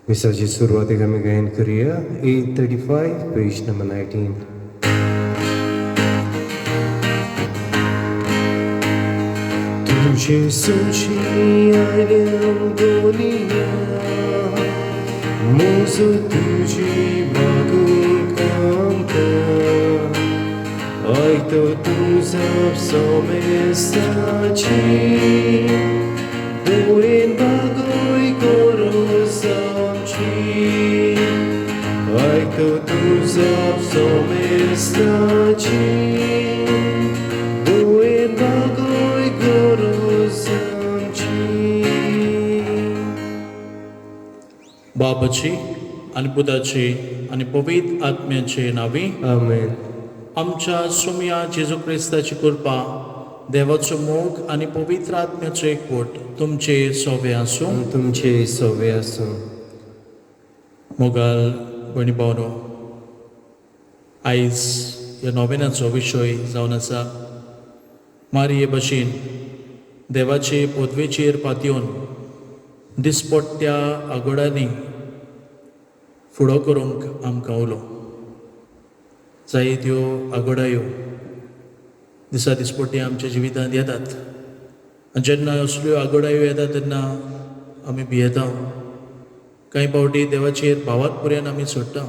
विसाची सुरवातेक आमी गायन करुया 835 पेज नंबर 19. तुझे सोची आयल्यान बोलिया मोजो तुजी मागूंक आमकां आयतो तुझा सोमेस्ताची दोळेन बागोय कोरोस आमची आयतो तुझा सोमेस्ताची दोळेन बागोय कोरोस आमची. बाबाची आणि पुताची आणि पवित्र आत्म्याचे नावी आमेन. आमच्या सुम्या जेजू क्रिस्ताची कृपा देवाचो मोग आणि पवित्र आत्म्याचो एकवट तुमचे सोबे आसूं. तुमचे सोबे आसूं. मोगाल भयणी भावनो, आयज ह्या नोवेनाचो विशय जावन आसा मारये भाशेन देवाचे पोदवेचेर पातयेवन दिसपट्ट्या आगोडांनी फुडो करूंक आमकां उलो. जायत्यो आगोडायो दिसा दिसपट्टी आमच्या जिवितांत येतात आनी जेन्ना असल्यो आगोडायो येता तेन्ना आमी भियेता. कांय फावटी देवाचेर भावात पर्यंत आमी सोडटा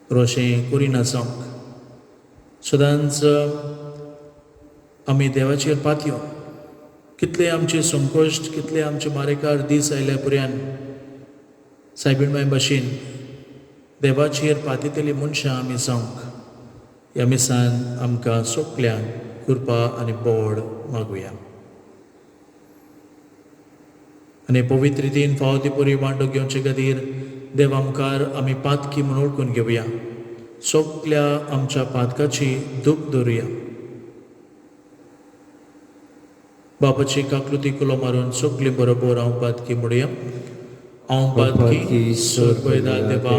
पूण अशें करिना जावंक. सदांच आमी देवाचेर पातयो कितले आमचे संकश्ट कितले आमचे मारेकार दीस आयल्या पर्यंत सायबीणबाई भाशेन देवाचेर पातयतली मनशां आमी जावंक ह्या मिसान आमकां सगल्यांक कृपा आनी बोड मागुया. आनी पवित्र रितीन फावो ती बरी वांटो घेवचे खातीर देव आमकां आमी पातकी म्हूण ओळखून घेवया. सगल्या आमच्या पातकाची दूख धरुया. बाबाची काकलुती कुलो मारून सगली बरोबर हांव पातकी म्हणुया. हांव पातकी सोर पळयता देवा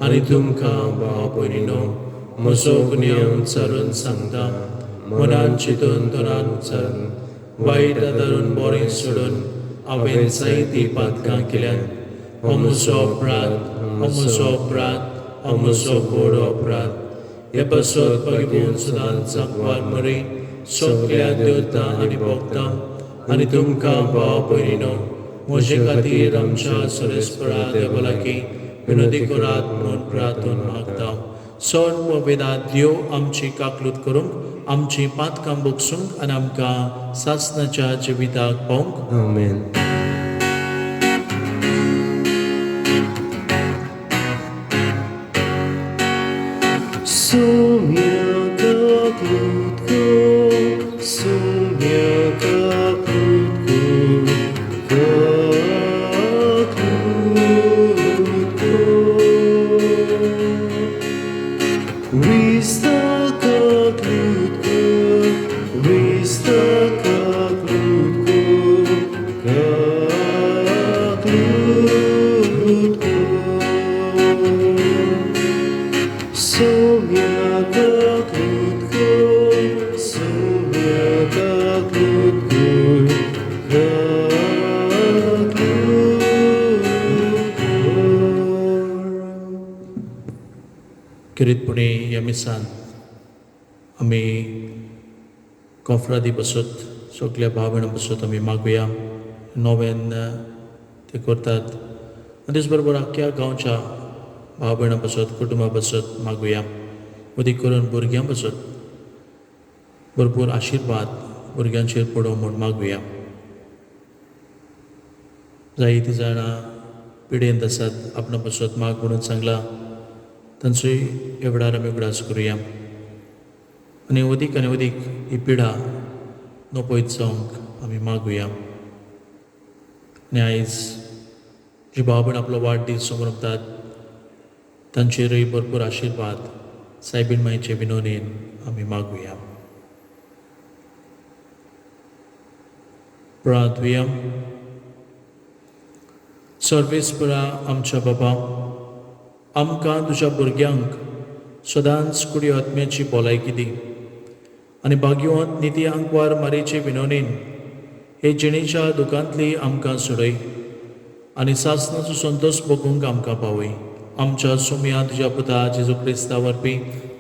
आनी तुमकां भाव भयणीनो म्हजो गुन्यांव उच्चारून सांगता. मनान चिंतून तोंडान उच्चारून वायट आदारून बरें सोडून हांवें जायतीं पातकां केल्यात. हो म्हजो अपराध, हो म्हजो अपराध, हो म्हजो व्हड अपराध. हे बसत पगिवून सदांच सांगवार मरे सगल्या देवतां आनी भक्तां आनी तुमकां भाव भयणीनो म्हजे खातीर आमच्या सुरेस्परा देवालाकी विनोदी करात म्हणून प्रार्थना मागता. सर्व वेदांत देव आमची काकलूत करूंक आमची पातकां बोगसूंक आनी आमकां सासणाच्या जिविताक पावंक. आमेन. Sumia kaklutko, sumia kaklutko, kaklutko. Vista kaklutko, vista kaklutko, kaklutko. Sumia kaklutko, sumia kaklutko, kaklutko. किरीतपणे ह्या मिसान आमी कॉफरादी बसत सगल्या भाव भयणां बसत आमी मागुया. नोवेन ते करतात आनी तेच बरोबर आख्ख्या गांवच्या भाव भयणां बसत कुटुंबां बसत मागुया. मदीं करून भुरग्यां बसत भरपूर आशिर्वाद भुरग्यांचेर पडो म्हूण मागुया. जायतीं जाणां पिडेंत आसात आपणा बसत माग म्हणून सांगलां तांचोय एवढार आमी उगडास करुया आनी अदीक ही पिडा नपयत जावंक आमी मागुया. आनी आयज जी भाव भयण आपलो वाडदीस समोरतात तांचेरय भरपूर आशिर्वाद सायबीण मायचे विनोदीन आमी मागुया. प्रार्थुया. सर्वेस्परा आमच्या बाबा, आमकां तुज्या भुरग्यांक सदांच कुडी आत्म्याची भलायकी दी आनी भाग्यवंत निती आंकवार मारेचे विनोदीन हे जिणेच्या दुखांतली आमकां सोडय आनी सासणाचो संतोष बगूंक आमकां पावय. आमच्या सुम्या तुज्या पुता जेजू क्रिस्ता वरपी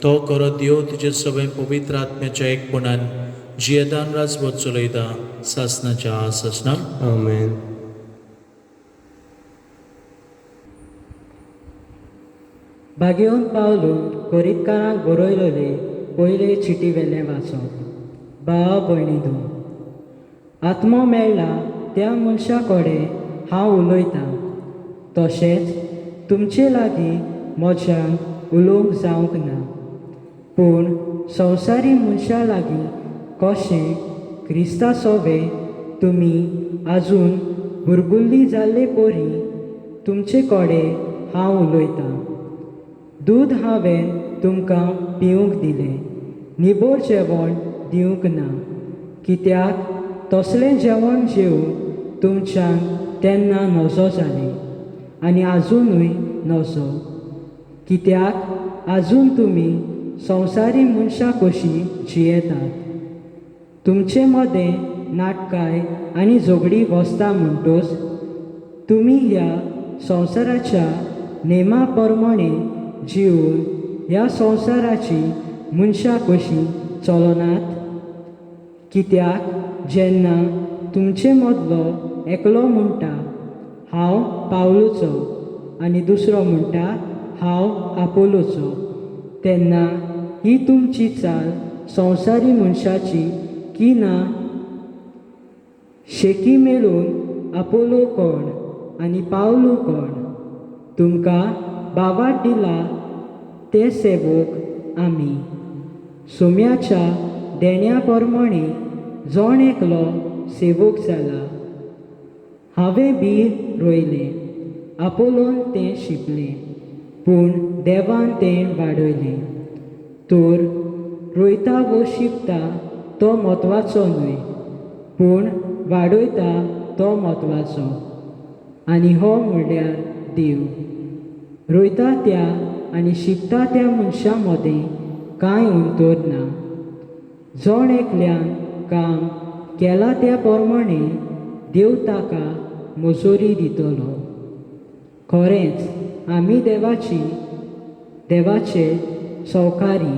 तो करो देव तुजे सगळे पवित्र आत्म्याच्या एकपणान जियेदान राजवट चलयता सासणाच्या ससनाक. आमेन. भाग्योन पावलो कोरीतकारांक बरयलेले पयले चिटी वेले वाचप. भाव भयणीदो, आत्मो मेळ्ळा त्या मनशा कडेन हांव उलयतां, तशेंच तुमचे लागीं म्हज्यान उलोवंक जावंक ना. पूण संवसारी मनशा लागीं कशें क्रिस्ता सोवे तुमी आजून बुरबुल्ली जाल्ले पोरी तुमचे कडेन हांव उलयतां. दूद हांवें तुमकां पिवंक दिलें, निबोर जेवण दिवंक ना. कित्याक तसलें जेवण जेवून तुमच्यान तेन्ना नजो जाली आनी आजुनूय नजो. कित्याक आजून तुमी संवसारी मनशा कशीं जियेतात. तुमचे मदें नाटकाय आनी झगडी वसता म्हणटोच तुमी ह्या संवसाराच्या नेमा प्रमाणे जिवन ह्या संवसाराची मनशा कशीं चलनात. कित्याक जेन्ना तुमचे मदलो एकलो म्हणटा हांव पावलोचो आनी दुसरो म्हणटा हांव आपोलोचो, तेन्ना ही तुमची चाल संवसारी मनशाची की ना? शेकी मेळून आपोलो कोण आनी पावलो कोण? तुमकां बावाट दिला ते सेवक आमी. सुम्याच्या देण्या प्रमाणे जण एकलो सेवक जाला. हांवें बी रोयलें, आपोलोन तें शिंपलें, पूण देवान तें वाडयलें. तर रोयता वो शिंपता तो म्हत्वाचो न्हय, पूण वाडयता तो म्हत्वाचो, आनी हो म्हणल्यार देव. रोयता त्या आनी शिंपता त्या मनशा मदें कांय अंतर ना. जण एकल्यान काम केलां त्या प्रमाणे देव ताका मजुरी दितलो. खरेंच आमी देवाचे सौकारी.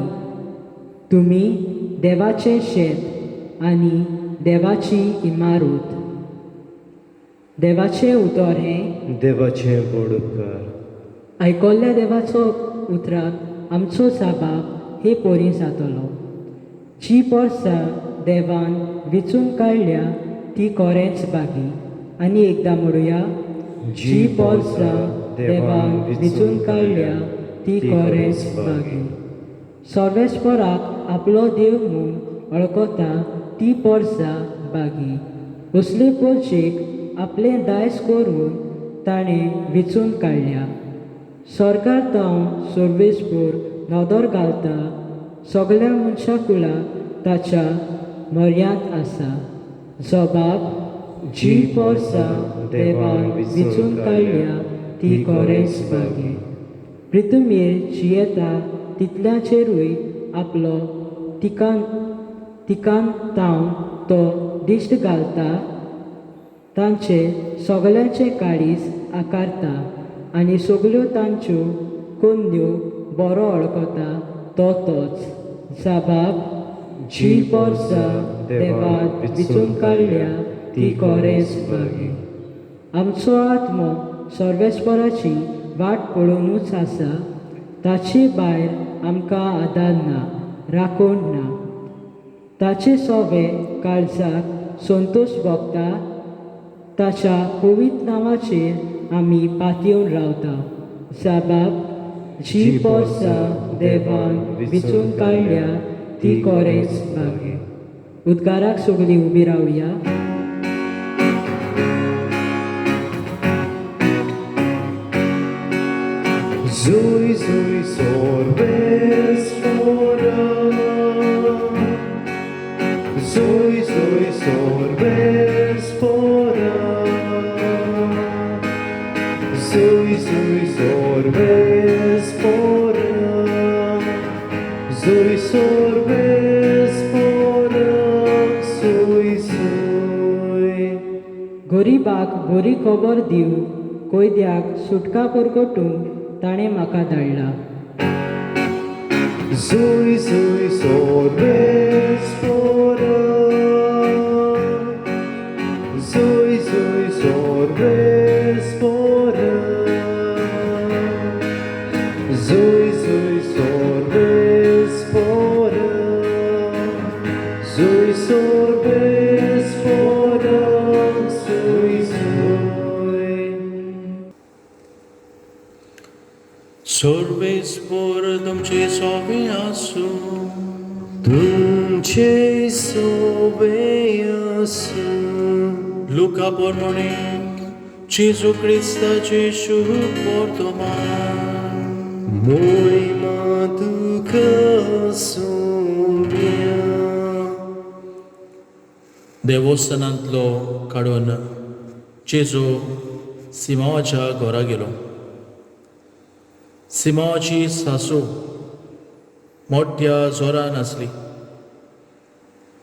तुमी देवाचें शेत आनी देवाची इमारत. देवाचें उतर हें देवाचें बोडकार. आयकोल्ल्या देवाचो उतराक आमचो जाबाब हे पोरी जातलो. जी पोरसां देवान विचून काडल्या ती खरेंच बागी. आनी एकदां म्हणुया, जी पोरसां देवान विचून काडल्या ती खरेंच बागी. सर्वेस्पराक आपलो देव म्हूण वळखता ती पोरसां बागी. असले पोरचेक आपलें दायज करून ताणें विचून काडल्या. सरकार तावन सर्वेस्पर नदर घालता सगळ्या मनशा कुळाक ताच्या मर्याद आसा. जबाब, जी पोरसां देवान विचून काडल्या ती खरेंच बागी. पृथ्वीर जियेता तितल्याचेरूय आपलो तिकान तावन तो दिश्ट घालता. तांचे सगळ्यांचे काळीज आकारता आनी सगळ्यो तांच्यो कन्यो बरो वळखता तोच. जाबाब, जी पोरसां देवान विचून काडल्या ती खरेंच बागी. आमचो आत्मो सर्वेस्पराची वाट पळोवनूच आसा. ताचे भायर आमकां आदार ना, राखण ना. ताचे सोवे काळजाक संतोश भोगता. ताच्या पवित्र नांवाचेर आमी पातयेवन रावता. जाबाब, जी पोरसां देवान विचून काडल्या ती खरेंच बागी. उद्गाराक सगळीं उबी रावया. Zui, zui, sorbes fora. Zui, zui, sorbes fora. Zui, zui, sorbes fora. Zui, sorbes fora. Zui, zui. गरीबाक बरी खबर दिवंक कोयद्याक सुटका करगोटूंक ताणें म्हाका धाडला. Zui zui sorbes fora. Zui zui sorbes fora. Zui zui sorbes fora. Zui sorbes fora. Zui zui. Sorbes por तुमचे सोबे आसू. तुमचे सोबे आसू. Luca pormone, Gesù Cristaचे शुभ वर्तमान. Moima tuca sumia. देवस्थानांतलो काडून जेजू सिमावाच्या घरा गेलो. सिमावाची सासू मोठ्या जोरान आसली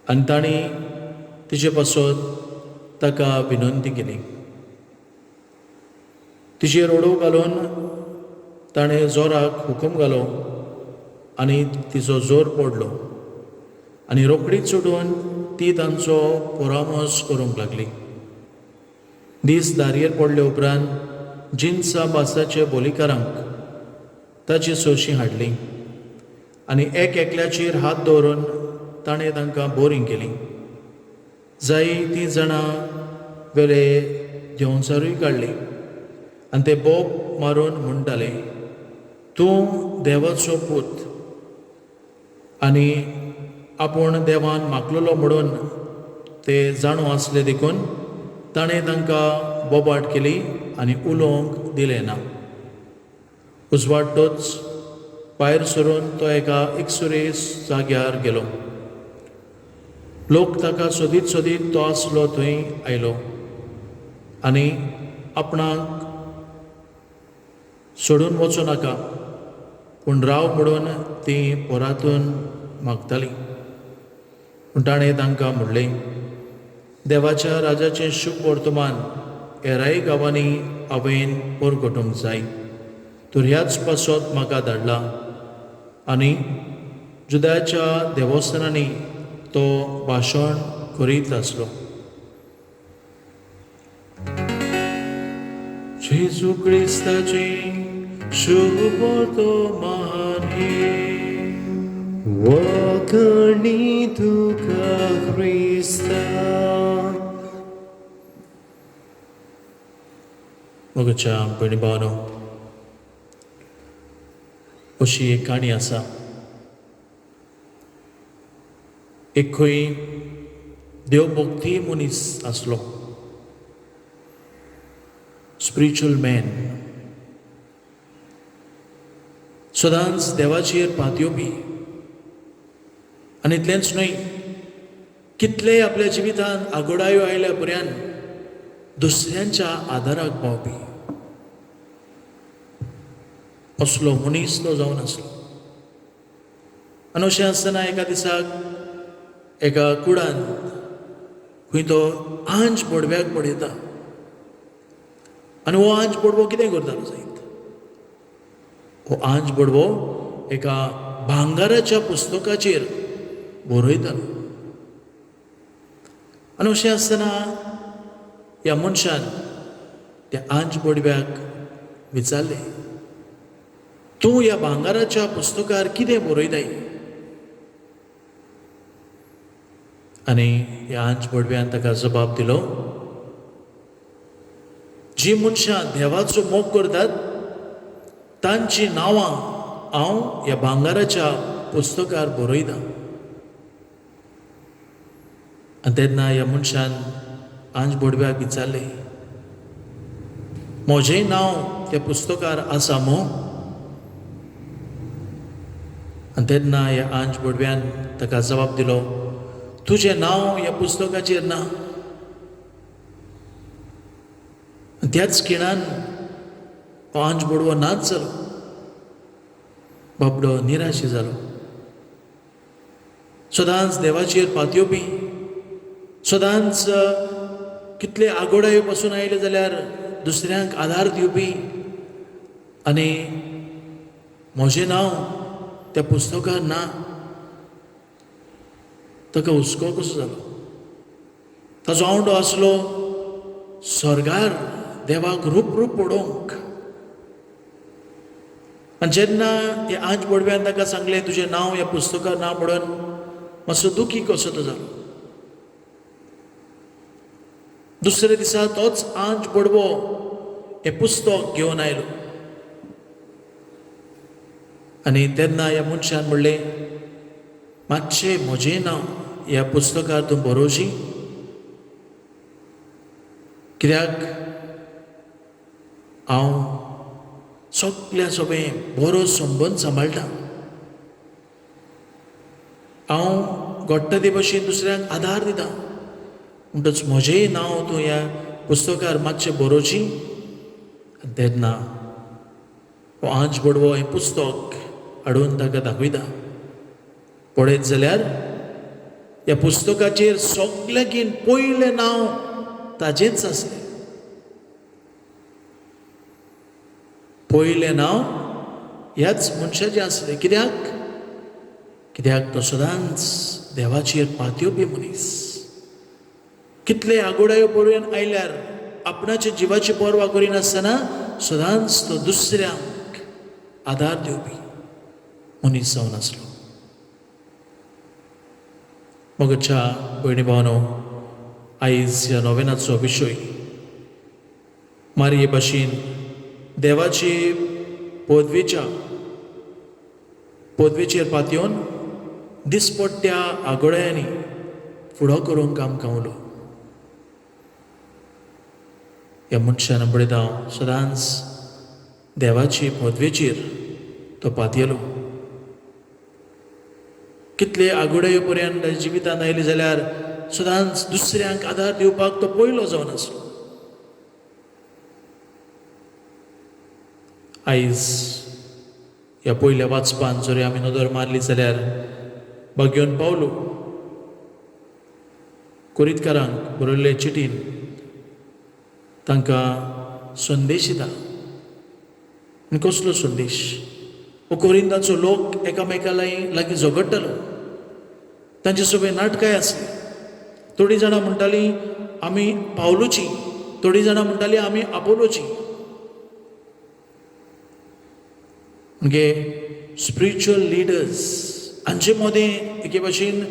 आनी ताणी तिचे पासत ताका विनंती केली. तिचेर ओडो घालून ताणें जोराक हुकूम घालो आनी तिचो जोर पडलो आनी रोखडीच उठून ती तांचो परामर्श करूंक लागली. दीस दारयेर पडले उपरांत जिन्सा बासाचे बोलीकारांक ताची सोशी हाडली आनी एकल्याचेर हात दवरून ताणें तांकां बोरींग केली. जायतीं जाणां वेले देंवचारूय काडली आनी ते बोब मारून म्हणटाले, तूं देवाचो पूत. आनी आपूण देवान मागलोलो म्हणून ते जाणू आसले देखून ताणें तांकां बोबाट केली आनी उलोवंक दिलें ना. उजवाडटोच भायर सरून तो एका एकसुरेस जाग्यार गेलो. लोक ताका सोदीत सोदीत तो आसलो थंय आयलो आनी आपणाक सोडून वचूं नाका पूण राव म्हणून ती पोरातून मागताली. पूण ताणें तांकां म्हणलें, देवाच्या राजाचें शुभ वर्तमान हेराय गांवांनी हांवें परगटूंक जाय. तर ह्याच पासत म्हाका धाडला आनी जुदाच्या देवस्थानांनी तो भाशण करीत आसलो. जेजू क्रिस्ताचे शुभ वर्तमान हे. Wakani tuca Christa. मोगच्या भयणी भावानो, अशी एक काणी आसा. एक खंय देवभक्ती मनीस आसलो, स्पिरिच्युअल मॅन. सदांच देवाचेर पात येवपी आनी इतलेंच न्हय, कितलेय आपल्या जिवितांत आगोडायो आयल्या पर्यंत दुसऱ्यांच्या आदाराक पावपी असलो मनीस तो जावन आसलो. आनी अशें आसतना एका दिसाक एका कुडान खंय तो आंच पडव्याक पडयता आनी हो आंच पडवो कितें करतालो जायत. हो आंच पडवो एका भांगाराच्या पुस्तकाचेर बरयतालो. आनी अशें आसतना ह्या मनशान त्या आंच पडव्याक विचारलें, तूं ह्या भांगाराच्या पुस्तकार कितें बरयताय? आनी ह्या आंच पडव्यान ताका जबाब दिलो, जी मनशां देवाचो मोग करतात तांची नांवां हांव ह्या भांगाराच्या पुस्तकार बरयता. आनी तेन्ना ह्या मनशान आंच पडव्याक विचारलें, म्हजेंय नांव त्या पुस्तकार आसा मो? आनी तेन्ना ह्या आंच पडव्यान ताका जबाब दिलो, तुजें नांव ह्या पुस्तकाचेर ना. त्याच खिणान हो आंच पडवो नाच जालो. बाबडो निराशी जालो. सदांच देवाचेर पात येवपी, सदांच कितले आगोडायो पासून आयले जाल्यार दुसऱ्यांक आदार दिवपी आनी म्हजें नांव त्या पुस्तकान ना, ताका हुस्को कसो जालो? ताजो आवंडो आसलो स्वर्गार देवाक रूप रूप पडोवंक. आनी जेन्ना हे आंच पडव्यान ताका सांगलें तुजें नांव ह्या पुस्तकान ना म्हणून मातसो दुखी कसो तो जालो. दुसरे दिसा तोच आंच पडवो हें पुस्तक घेवन आयलो आनी तेन्ना ह्या मनशान म्हणलें मातशें म्हजें नांव ह्या पुस्तकार तूं बरोवची, कित्याक हांव सगल्या सोबें बरो संबंद सांबाळटा. हांव घडटा ते भशेन दुसऱ्यांक आदार दिता, म्हणटच म्हजेंय नांव तूं ह्या पुस्तकार मातशें बरोवची. तेन्ना हो आंच बडवो हें पुस्तक हाडून ताका दाखयता. पळयत जाल्यार ह्या पुस्तकाचेर सगल्याकीन पयलें नांव ताजेंच आसलें. पयलें नांव ह्याच मनशाचें आसलें. कित्याक तो सदांच देवाचेर पातयेवपी मनीस. कितले आगोडायो पळोवन आयल्यार आपणाच्या जिवाची पर्वा करिनासतना सदांच तो दुसऱ्यांक आदार दिवपी मनीस जावन आसलो. मोगच्या भयणी भावनो, आयज ह्या नोवेनाचो विशय मारये भाशेन देवाची पदवेचेर पातयेवन दिसपट्ट्या आगोड्यांनी फुडो करूंक आमकां उलो. ह्या मनशान पळयता हांव सदांच देवाची पदवेचेर तो पातयेलो. कितले आगोड्यो पर्यंत ताच्या जिवितांत आयले जाल्यार सदांच दुसऱ्यांक आदार दिवपाक तो पयलो जावन आसलो. आयज ह्या पयल्या वाचपान जरी आमी नदर मारली जाल्यार भाग्योन पावलो कोरीतकारांक बरयल्ले चिटीन तांकां संदेश दिता. आनी कसलो संदेश? हो कोरिंताचो लोक एकामेका लागीं झगडटालो. तांचे सोबे नाटकाय आसली. थोडीं जाणां म्हणटालीं आमी पावलोची, थोडीं जाणां म्हणटालीं आमी आपोलोची. म्हणजे स्पिरिच्युअल लिडर्स हांचे मदें एके भाशेन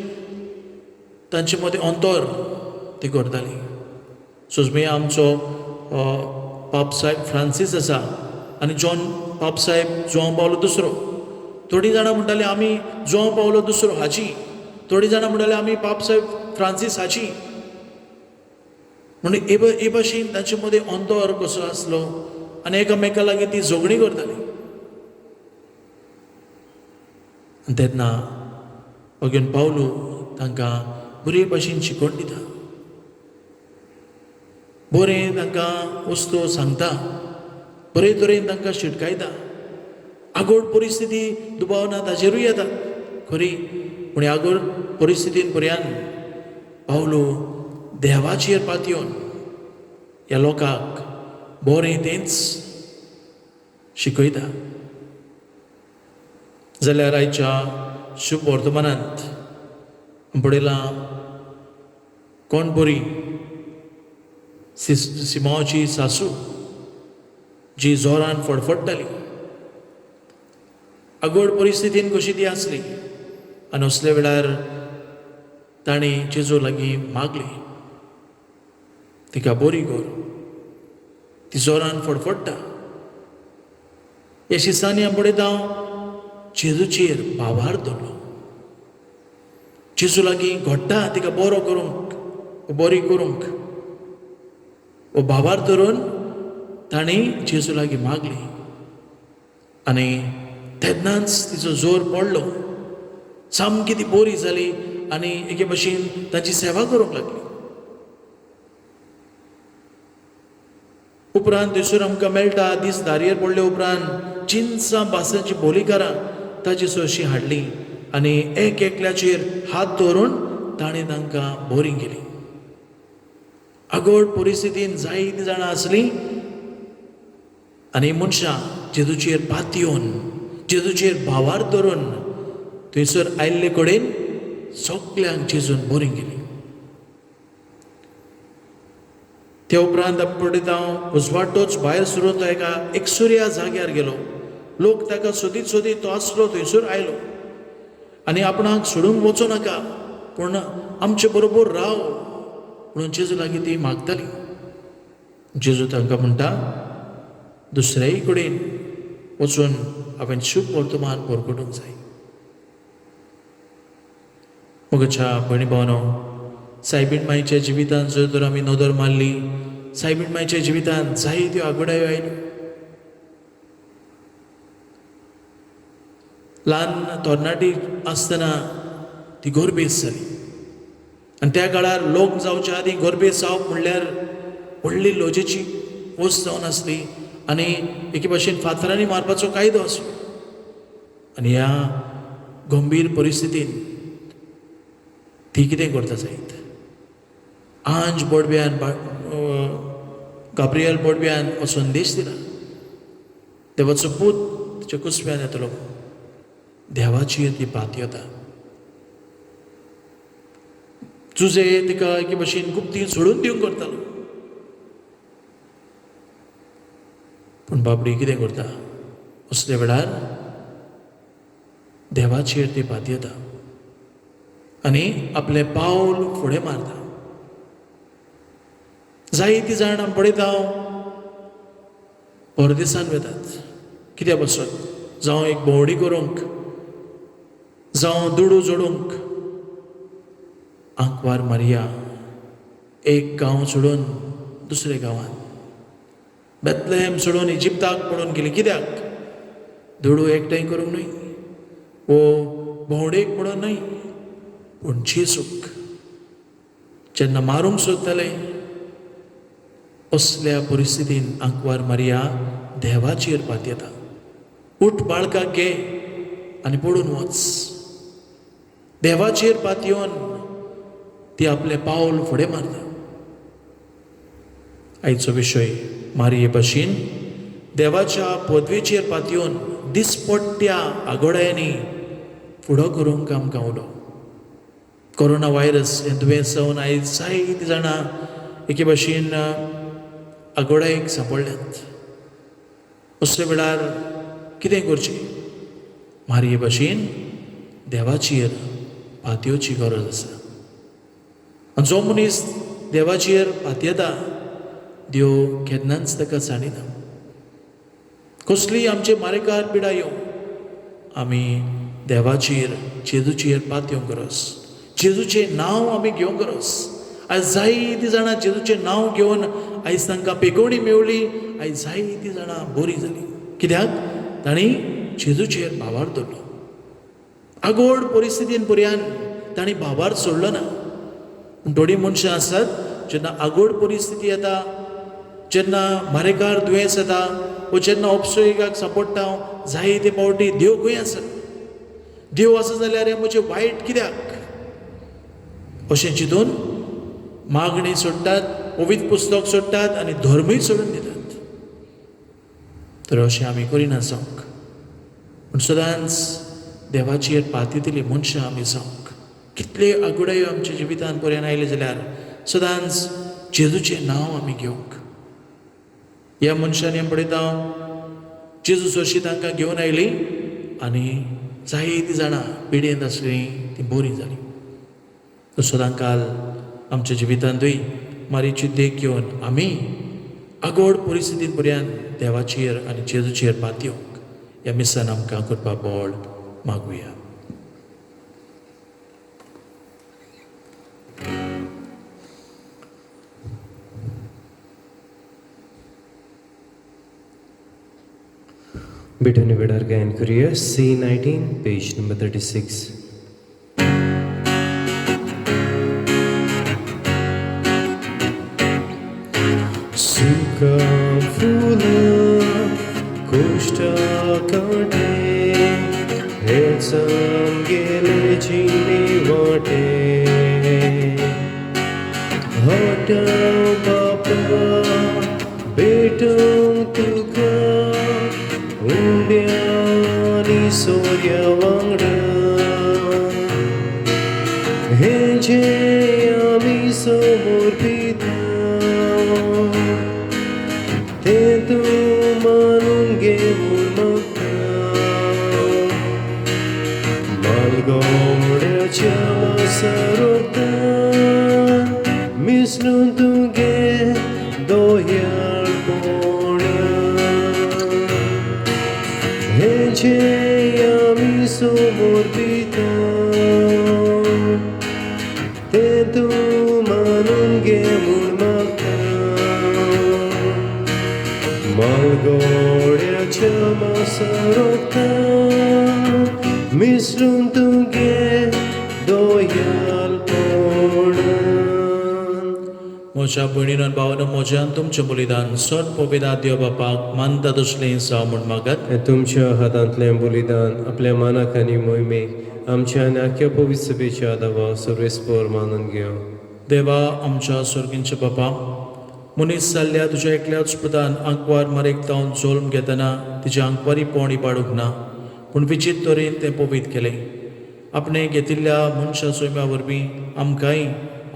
तांचे मदें अंतर ती करतालीं. सोजमे आमचो पाप साहेब फ्रांसीस आसा आनी जॉन पाप साहेब जोआंव पावलो दुसरो. थोडीं जाणां म्हणटालीं आमी जोआंव पावलो दुसरो हाची, थोडीं जाणां म्हणटालीं आमी पाप साहेब फ्रांसीस हाची. म्हणजे हे भाशेन तांचे मदें अंतर कसो आसलो आनी एकामेका लागीं ती झगडीं करतालीं. तेन्ना घेवन पावलो तांकां बरे भाशेन शिकवण दिता, बरें तांकां वस्तू सांगता, बरे तरेन तांकां शिटकायता. आगोड परिस्थिती दुबावना ताजेरूय येता खरी, पूण आगोड परिस्थितीन पर्यंत पावलो देवाचेर पातयेवन ह्या लोकांक बरें तेंच शिकयता. जाल्यार आयच्या शुभ वर्तमानांत पळयलां कोण बरी सिमावाची सासू जी जोरान फडफडटाली. आगोड परिस्थितीन कशी ती आसली आनी असल्या वेळार ताणी जेजू लागीं मागली तिका बरी कर. ती जोरान फडफडटा. ह्या शिसांनी हांव पळयता जेजूचेर भावार धरलो. जेजू लागीं घडटा तिका बरो करूंक, बरी करूंक वो भावार धरून ताणी जेजू लागीं मागली आनी तेन्नाच तिचो जोर पडलो. सामकी ती बरी जाली आनी एके भाशेन ताची सेवा करूंक लागली. उपरांत थंयसर आमकां मेळटा दीस दारयेर पडले उपरांत चिंचां बासाची बोलीकारां ताची सोशी हाडली आनी एक एकल्याचेर हात दवरून ताणें तांकां बरी केली. आगोड परिस्थितीन जायतीं जाणां आसलीं आनी मनशां जेजूचेर पातयेवन जेजूचेर भावार धरून थंयसर आयिल्ले कडेन सगल्यांक जेजून बरी गेली. ते उपरांत पडीत हांव उजवाडोच भायर सरून तो एका एकसुऱ्या जाग्यार गेलो. लोक ताका सोदीत सोदीत तो आसलो थंयसर आयलो आनी आपणाक सोडून वचूं नाका पूण आमचे बरोबर राव म्हणून जेजू लागीं ती मागताली. जेजू तांकां म्हणटा, दुसऱ्याय कडेन वचून हांवें शुभ वर्तमान परगटूंक जाय. म्हज्या भयणी भावनो, सायबीण मांयच्या जिवितांत जर तर आमी नदर मारली, सायबीण मांयच्या जिवितांत जायत्यो आघाड्यो आयल्यो. ल्हान तरणाटी आसतना ती गोरबेज जाली आनी त्या काळार लोक जावच्या आदीं गोरबेज जावप म्हणल्यार व्हडली लोजेची वस्त जावन आसली आनी एके भाशेन फातरांनी मारपाचो कायदो आसलो. आनी ह्या गंभीर परिस्थितीन ती कितें करता जायत, आंज बोडब्यान गाब्रियल बोडब्यान हो संदेश दिला. देवाचो पूत तिच्या कुसव्यान येतलो, देवाची ती पातयता. तुजे तिका एके भाशेन गुप्ती सोडून दिवंक करतालो. पूण बाबडी कितें करता, असल्या वेळार देवाचेर ती पातयता आनी आपले पावल फुडें मारता. जायतीं जाणां पळयता हांव परदेसांत वेतात कित्या पासून, जावं एक भोंवडी करूंक, जावं दुडू जोडूंक. आंकवार मारिया एक गांव सोडून दुसरे गांवांत, बेथलेहेम सोडून इजिप्ताक पळोवन गेली. कित्याक? दुडू एकठांय करूंक न्हय, वो भोंवडेक म्हणून न्हय, पूण जेजूक जेन्ना मारूंक सोदताले असल्या परिस्थितीन आंकवार मारिया देवाचेर पातयता. उठ बाळकाक घे आनी पडून वच. देवाचेर पातयेवन ती आपले पावल फुडें मारता. आयचो विशय मारये भाशेन देवाच्या पदवेचेर पातयेवन दिसपट्ट्या आघोड्यांनी फुडो करूंक आमकां उलो. कोरोना व्हायरस हें दुयेंस जावन आयज जायतीं जाणां एके भाशेन आघोड्याक सांपडल्यात. असल्या वेळार कितें करचें? मारये भाशेन देवाचेर पातयेवची गरज आसा. आनी जो मनीस देवाचेर पातयेता देव केन्नाच ताका जाणिना. कसलीय आमचे मारेकार पिडा येवं, आमी देवाचेर जेजूचेर पातयेवंक गरज. जेजूचें नांव आमी घेवंक गरज. आयज जायतीं जाणां जेजूचें नांव घेवन आयज तांकां पेगवणी मेवली. आयज जायतीं जाणां बरीं जालीं. कित्याक? तांणी जेजूचेर भावार धरलो. आगोड परिस्थितीन पर्यान तांणी भावार सोडलो ना. पूण थोडीं मनशां आसात जेन्ना आगोड परिस्थिती येता, जेन्ना मारेकार दुयेंस येता, वा जेन्ना उपसयकाक सांपडटा, जायते फावटी देव खंय आसा, देव आसा जाल्यार हें म्हजें वायट कित्याक अशें चिंतून मागणी सोडटात, पवित्र पुस्तक सोडटात आनी धर्मूय सोडून दितात. तर अशें आमी करिना जावंक, पूण सदांच देवाचेर पातयतलीं मनशां आमी जावंक. कितले आगोड्यो आमच्या जिवितांत पर्यंत आयले जाल्यार सदांच जेजूचें नांव आमी घेवंक. ह्या मनशांनी पळयता जेजू जशी तांकां घेवन आयली आनी जायतीं जाणां पिडेंत आसलीं तीं बरीं जालीं. सदां काल आमच्या जिवितांतूय मारीची देख घेवन आमी आगोड परिस्थितीन पर्यंत देवाचेर आनी जेजूचेर पातयेवंक ह्या मिसान आमकां करपा बोळ मागुया. बिटून वेळार गायन करूया C19 पेज नंबर 36. सुका फुलां कोश्टा कांटे हेच आमगेले जिणे वाटे. हटाव बापा बेटोंक तुका मागता मालगोड्याच्या सरतान मिसळून तुगे दोयाळपणा हे जे आमी समोर दिता ते तूं मानून घे म्हूण मागता मालगोड्याच्या सरतान मिसळून तुगे दोयाळपणा म्हज्या भयणीन आनी भावान म्हज्यान तुमचें बलिदान सर पवित्र देव बापाक मानता तसलें जावं म्हूण मागत तुमच्या हातांतलें बलिदान आपल्या मानाक आनी मोहिमेक आमच्या आनी आख्या पवित्र सभेच्या आदावा सर्वेस्पर मानून घेव देवा आमच्या स्वर्गींचे बापा मनीस जाल्ल्या तुज्या एकल्याच पुतान आंकवार मारेक तावन जोल्म घेतना तिच्या आंकवारी पोवणी पाडूंक ना पूण विचित तरेन तें पवित केलें आपणे घेतिल्ल्या मनशा सोयम्या वरवीं आमकांय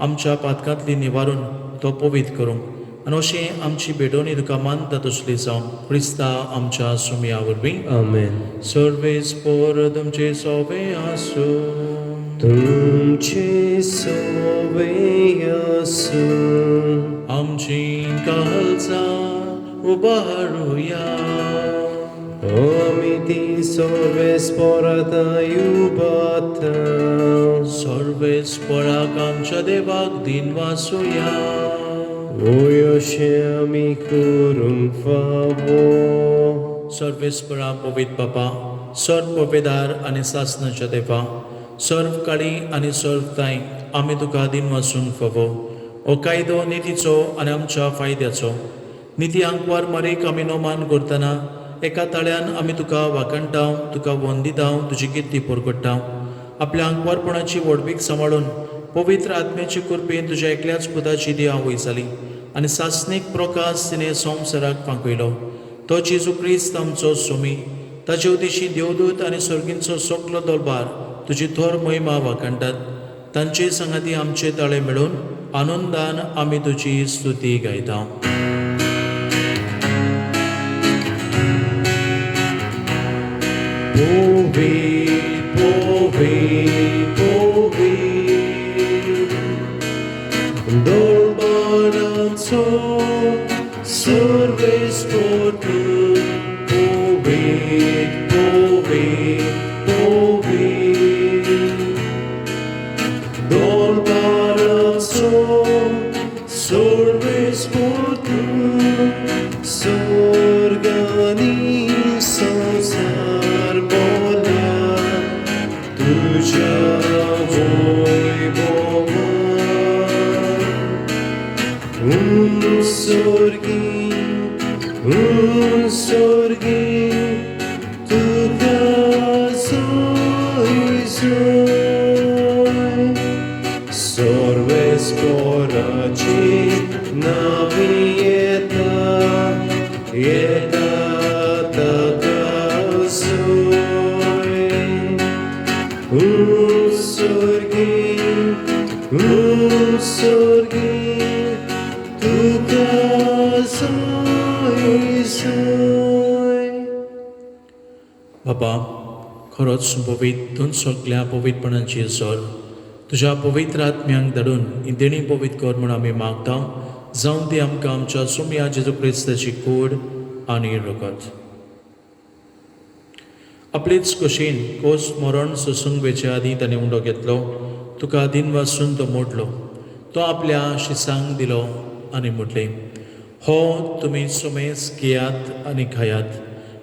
आमच्या पातकांतली निवारून तो पवित करूंक आनी अशें आमची भेटोवणी तुका मानता तसली जावं क्रिस्ता आमच्या सुमया वरवीं आमेन सर्वेस पोर तुमचे सोबे आसूं तुमचे सोबे आसूं आमची काळजां उबारुया आमी ती सर्वेस्परांता उबारता सर्वेस्पराक आमच्या देवाक दिन वासुया ओय अशें आमी करूंक फावो सर्वेस्परा पवित बापा सर्व पवेदार आनी सासनाच्या देवा सर्व काळी आनी सर्व ताई आमी तुका दिन वासूंक फावो हो कायदो नितीचो आनी आमच्या फायद्याचो निती आंकवार मारेक आमी नोमान करतना एका ताळ्यान आमी तुका वाकणटाव तुका वंदिताव तुजी किर्ती परगट्टाव आपल्या आंकवारपणाची व्हडवीक सांबाळून पवित्र आत्म्याचे कृपेन तुज्या एकल्याच पुताची दिया वयताली आनी सासनीक प्रकाश तिणें संवसाराक फांकयलो तो जेजू क्रिस्त आमचो सुमी ताचे उदेशी देवदूत आनी सर्गींचो सगलो दरबार तुजी थोर महिमा वाकणटात तांचे संगाती आमचे ताळे मेळून आनंदान आमी तुजी स्तुती गायता Povit, povit, povit Dolbaranco सर्वेस्पर povit, povit, povit Dolbaranco सर्वेस्पर Sorgani संसार बोल्या तुझ्या वैभवान सोर्गी तुका सोय सर्वेस्पराची नावी येता ताका सोय सोर्गी तुका सोय बाबा खरोच पवित तूं सगळ्या पवित्रपणाची सर तुज्या पवित्र आत्म्यांक धाडून ही देणी पवित कर म्हूण आमी मागता जावं ती आमकां आमच्या सुमया जेजू क्रिस्ताची कूड आनी रगत आपलीच कुशीन कोस मरण सोसूंक वेचे आदीं ताणें उंडो घेतलो तुका दिन वासून तो मोडलो तो आपल्या शिसांक दिलो आनी म्हटलें हो तुमी सुमेस घेयात आनी खायात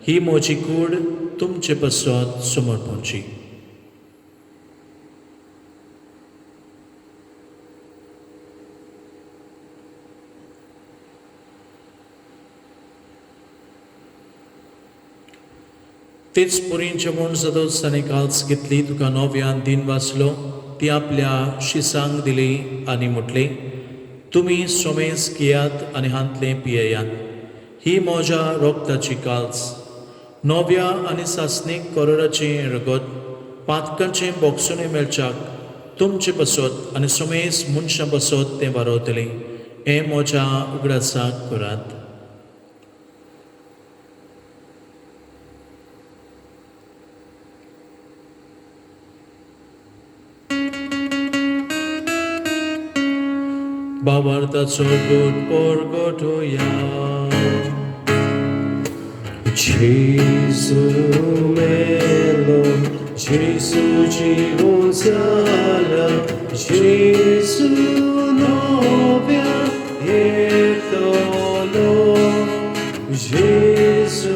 ही म्हजी कूड तुमचे पसत समर्पणची तेच पुरीं जेवण जातोच ताणें काल्स घेतली तुका नव्यान दिन वाचलो ती आपल्या शिसांक दिली आनी म्हटली तुमी सोमेस घेयात आनी हांतलें पियेयात ही म्हज्या रोगताची काल्स नव्या आनी सासणीक करोडाचें रगत पातकांचें बोगसुणें मेळच्याक तुमचे बसत आनी सोमेस मनशां बसत तें वारवतलें हें म्हज्या उगडासाक करात भावार्थाचो दूत परगटुया. Jesu melo, Jesu জীবন sala, Jesu novia etolo, Jesu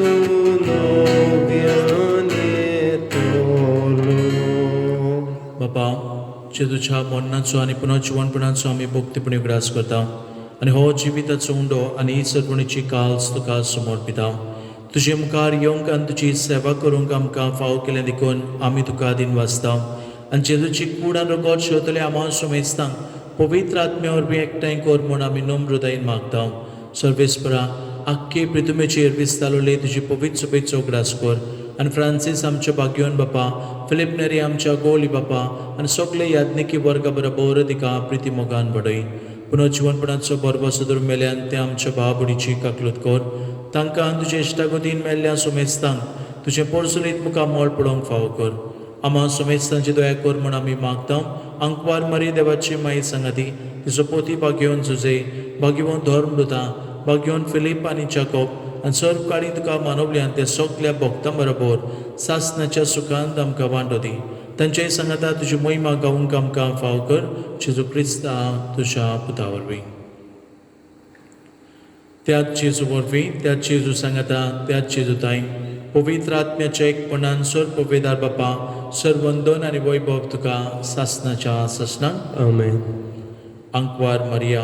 novia etolo. बापा, तुझ्या मरणाचो आणि पुन्हा जिवनपणाचो आम्ही भक्तीपणे ग्रास करता आणि हो जिविताचो उंडो आणि सर्वणीची काल्स तुका समर्पिता. तुझे मुखार येवंक आनी तुजी सेवा करूंक आमकां फाव केलें देखून आमी तुका आदीन वाचता आनी जेजूची कूड आनी रगत शेवतले आम्हा सुमेस्तांक पवित्र आत्म्या वरवीं एकठांय कर म्हूण आमी नम्र हृदयान मागता. सर्वेस्परा आख्खे पृथ्वीचेर विस्तारले तुजी पवित्र सभेचो ग्रास कर आनी फ्रांसीस आमच्या भाग्योन बापा, फिलिप नेरी आमच्या गोली बापा आनी सगळे याज्ञिकी वर्गा बरोबर तिका प्रिती मोगान बडय. पुनः जिवनपणाचो बरबो सदर मेल्यान ते आमच्या भावबडीची काकलूत कर. तांकां तुजे इश्टागतीन मेल्ल्या सुमेस्तांक तुजें परसुलीत मुखार मोल पडोवंक फाव कर. आम्हा सुमेस्तांची दया कर म्हूण आमी मागता. अंकवार मरी देवाची माई सांगाती तिचो पोती भाग्योन जुजे, भाग्यवन धर्मदूता, भाग्यवन फिलीप आनी जाकोब आनी सर्व काळी तुका मानवल्यान ते सगल्या भक्तां बरोबर सासणाच्या सुखांत आमकां वांटो दी. तांच्याय सांगाता तुजी महिमा गावूंक आमकां फाव कर. जेजू क्रिस्ता तुज्या पुता वरवीं. त्याच जेजू वरवीं, त्याच जेजू सांगाता, त्याच जेजू ताई पवित्र आत्म्याच्या एकपणान सर्व पवेदार बापा सर्वंदन आनी वैभव तुका सासणाच्या ससनाक. Amen. अंकवार मरिया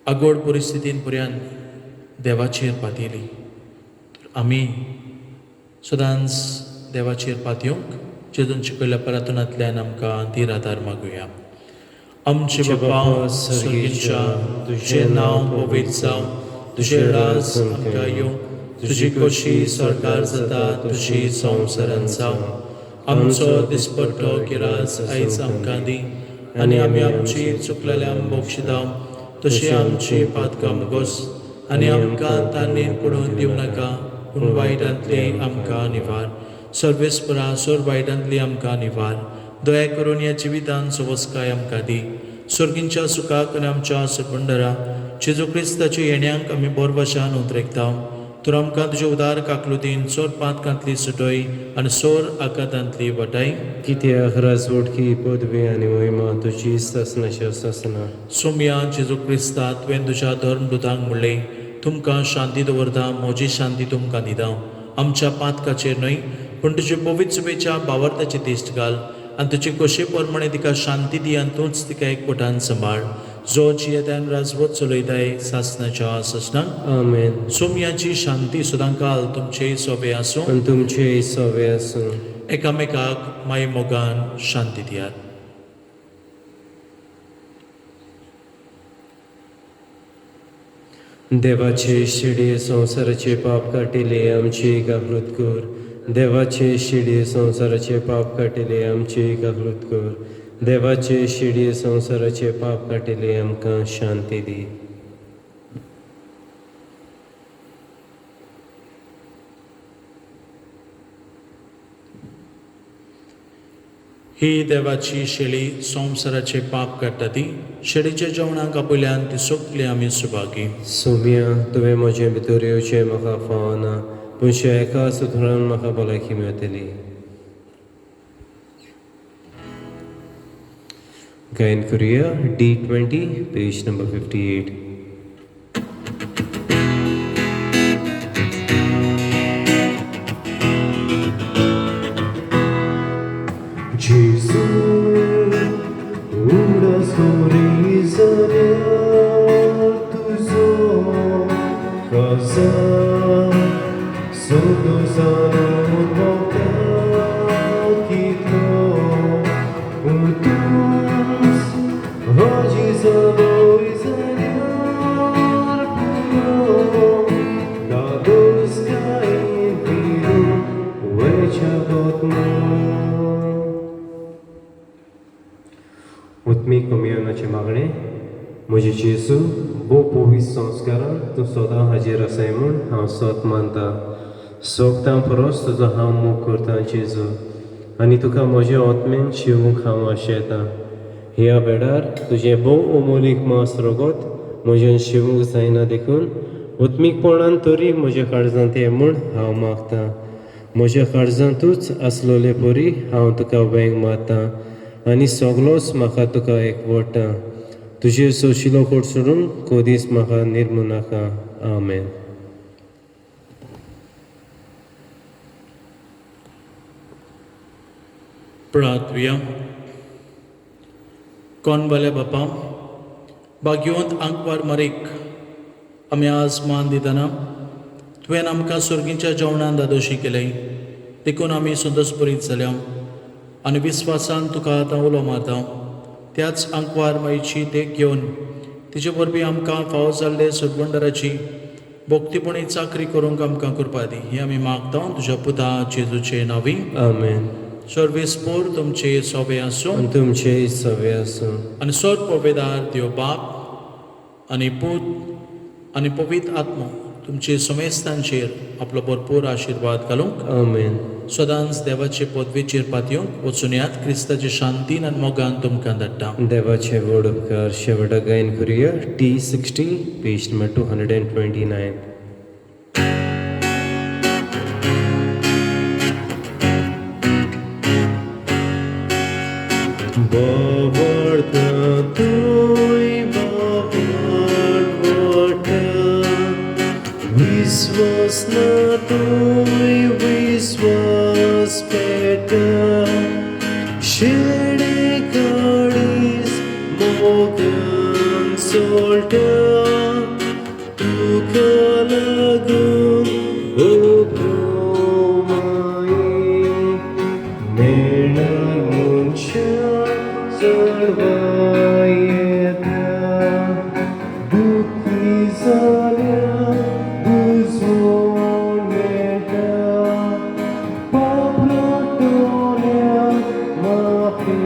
आगोड परिस्थितीन पर्यंत देवाचेर पातयली. आमी सदांच देवाचेर पातयोंक जेजून शिकयल्या प्रार्थनांतल्यान आमकां धीर आदार मागुया. आमचे बापा स्वर्गीच्या, तुझें नांव पवित्र जावं, तुजें राज आमकां येवं, तुजी खोशी स्वर्गार जाता तुजी संवसारांत जावं. आमचो दिसपट्टो गिरास आयज आमकां दी आनी आमी आमची चुकलेल्यांक बक्षिता तशी आमची पातकां मुगोस आनी आमकां तारणेन पडून दिवं नाका पूण वायटांतली आमकां निवार. सर्वेस्परा सोर वायटांतली आमकां निवार. दया करून ह्या जिवितांत सवस्काय आमकां दी. स्वर्गींच्या सुखाक आनी आमच्या सकंडरा जेजू क्रिस्ताच्या येण्याक आमी बोरभाशान उद्रेकता. तर आमकां तुजे उदार काकलुतीन सोर पातकांतली सुटय आनी सोर आकांतांतली वटाय. कित्याक राजवटकी पदवी आनी महिमा तुजी ससनाच्या ससना. सोम्या जेजू क्रिस्ता तुवें तुज्या धर्मदूतांक म्हणलें तुमकां शांती दवरता, म्हजी शांती तुमकां दिता. आमच्या पातकाचेर न्हय पूण तुजे पवित्र सभेच्या भावार्थाची दिश्ट घाल आनी तुजे कशे प्रमाणे तिका शांती दी आनी तूंच तिका एकवटान सांबाळ. जो जियेत्यान राजवट चलयताय सासनाच्या ससनाक. Amen. सोम्याची शांती सदांकाल तुमचे सोबे आसूं आनी तुमचे सवे आसूं. एकामेकाक माये मोगान शांती दियात. देवाचे शिडे संवसाराचे पाप काटिले आमची गाफलत कर. देवाचे शिडे संवसाराचे पाप काटिले आमची गाफलत कर. देवाचे शिडे संवसाराचे पाप काटिले आमकां शांती दी. ही देवाची शेळी संवसाराचे पाप काडटा ती. शेळीच्या जेवणाक आपयल्यान ती सोगली आमी सुभागी. सोम्या तुवें म्हजें भितर येवचें म्हाका फावना पूण एका सुत्रान म्हाका भलायकी मेळटली. गायन करुया D20 page number 58. Jesu, una sorrisa tuzo casa sotto sano volta kitro utus oggi saboi saniar puro da doska in piru wecha botmo. उत्मी कमियोनाचे मागणे म्हजे जेसू बो पोवीस संस्कारान तूं सदां हाजेर आसाय म्हूण हांव सत मानता. सोगतां परस तुजो हांव मोग करतां जेजू आनी तुका म्हज्या आत्मेन शिवूंक हांव आशेतां. ह्या बेडार तुझे भोव अमोलीक मांस रगत म्हज्यान शिवूंक जायना देखून उत्मीकपणान तरी म्हज्या काळजांत ये म्हूण हांव मागतां. म्हज्या काळजांतूच आसलोले परी हांव तुका वेंग मारतां आनी सगलोच म्हाका तुका एकवटा. तुजे सोशिलो कोट सोडून कोदीस म्हाका निर्मू नाका. आमेन. प्रार्थुया. कोण बापा भाग्यवंत आंकवार मारीक आमी आज मान दितना तुवें आमकां सुर्गीच्या जेवणान दादोशी केले देखून आमी संतोशभरीत जाल्या आनी विस्वासान तुका आतां उलो मारता. त्याच आंकवार मायेची देख घेवन तिचे वरवीं आमकां फावो जाल्ले सदवंडराची भोक्तीपणी चाकरी करूंक आमकां करपा दी. ही आमी मागता तुज्या पुता जेजूचे नांवी. आमेन. सर्वेस्पोर तुमचे सोबे आसूं आनी तुमचे सवे आसूं. आनी सोद पवेदार देव बाप आनी पूत आनी पवित्र आत्मो तुमचे समेस्तांचेर आपलो भरपूर आशिर्वाद घालूंक. आमेन. सदांच देवाचे पदवेचेर पातयेवंक वचून यात क्रिस्ताच्या शांतीन आनी मोगान तुमकां धाडटा. देवाचे व्हड उपकार शेवटा गायन करुया. T60 page number 229. Bavarta tui bavarta Viswas na tui viswas peta Shede kadis mogan solta Tu kalagun obromai Nena muncha Sarvayeta Dukhi zalya Buzoneta Pablotonia Mahi